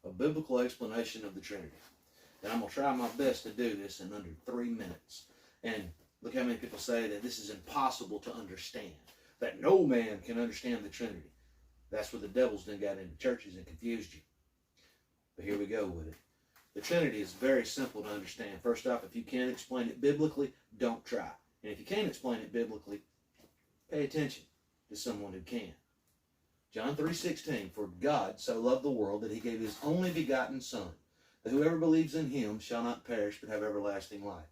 a biblical explanation of the Trinity. And I'm going to try my best to do this in under 3 minutes. And look how many people say that this is impossible to understand, that no man can understand the Trinity. That's where the devil's then got into churches and confused you. But here we go with it. The Trinity is very simple to understand. First off, if you can't explain it biblically, don't try. And if you can't explain it biblically, pay attention to someone who can. John 3:16, for God so loved the world that he gave his only begotten Son, that whoever believes in him shall not perish but have everlasting life.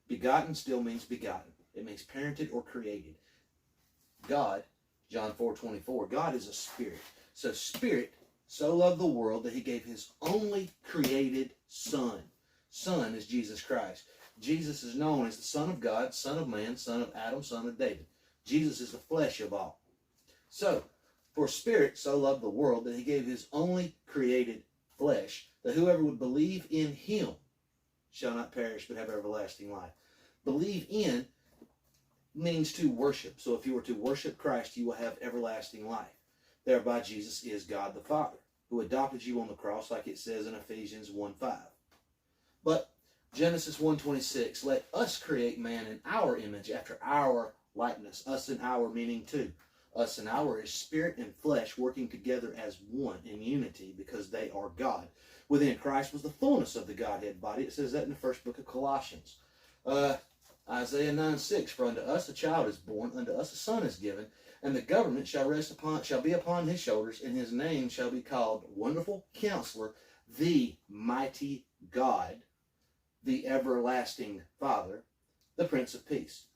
Begotten still means begotten. It means parented or created. God, John 4:24, God is a spirit. So spirit so loved the world that he gave his only created Son. Son is Jesus Christ. Jesus is known as the Son of God, Son of Man, Son of Adam, Son of David. Jesus is the flesh of all. So, for spirit so loved the world that he gave his only created flesh, that whoever would believe in him shall not perish but have everlasting life. Believe in means to worship. So if you were to worship Christ, you will have everlasting life. Thereby Jesus is God the Father, who adopted you on the cross, like it says in Ephesians 1:5. But Genesis 1:26, let us create man in our image, after our likeness. Us and our meaning two. Us and our is spirit and flesh working together as one in unity because they are God. Within Christ was the fullness of the Godhead body. It says that in the first book of Colossians. Isaiah 9:6, for unto us a child is born, unto us a son is given, and the government shall be upon his shoulders, and his name shall be called Wonderful Counselor, the Mighty God, the Everlasting Father, the Prince of Peace.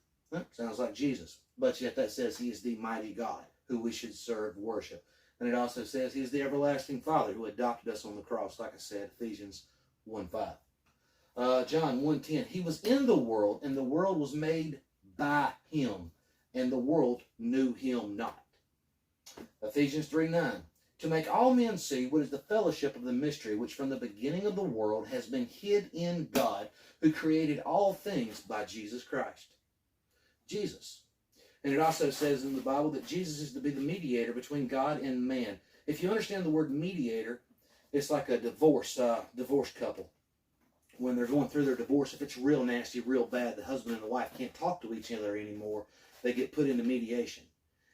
Sounds like Jesus, but yet that says he is the mighty God who we should serve, worship. And it also says he is the everlasting Father who adopted us on the cross, like I said, Ephesians 1:5. John 1:10, he was in the world, and the world was made by him, and the world knew him not. Ephesians 3:9, to make all men see what is the fellowship of the mystery, which from the beginning of the world has been hid in God, who created all things by Jesus Christ. Jesus. And it also says in the Bible that Jesus is to be the mediator between God and man. If you understand the word mediator, it's like a divorced couple. When they're going through their divorce, if it's real nasty, real bad, the husband and the wife can't talk to each other anymore, they get put into mediation.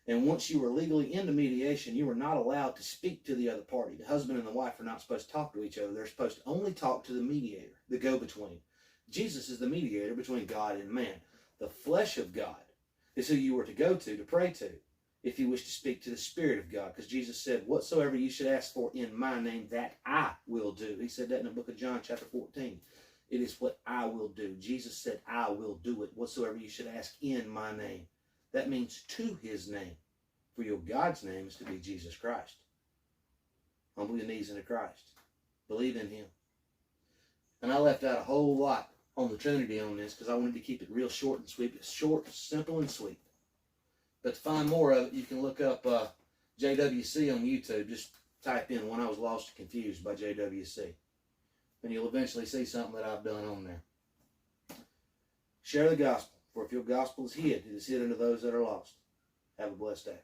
And once you are legally into mediation, you are not allowed to speak to the other party. The husband and the wife are not supposed to talk to each other. They're supposed to only talk to the mediator, the go-between. Jesus is the mediator between God and man. The flesh of God is who you are to go to pray to, if you wish to speak to the Spirit of God. Because Jesus said, whatsoever you should ask for in my name, that I will do. He said that in the book of John, chapter 14. It is what I will do. Jesus said, I will do it, whatsoever you should ask in my name. That means to his name. For your God's name is to be Jesus Christ. Humble your knees into Christ. Believe in him. And I left out a whole lot on the Trinity on this because I wanted to keep it real short and sweet. It's short, simple, and sweet. But to find more of it, you can look up JWC on YouTube. Just type in When I Was Lost and Confused by JWC. And you'll eventually see something that I've done on there. Share the gospel, for if your gospel is hid, it is hid unto those that are lost. Have a blessed day.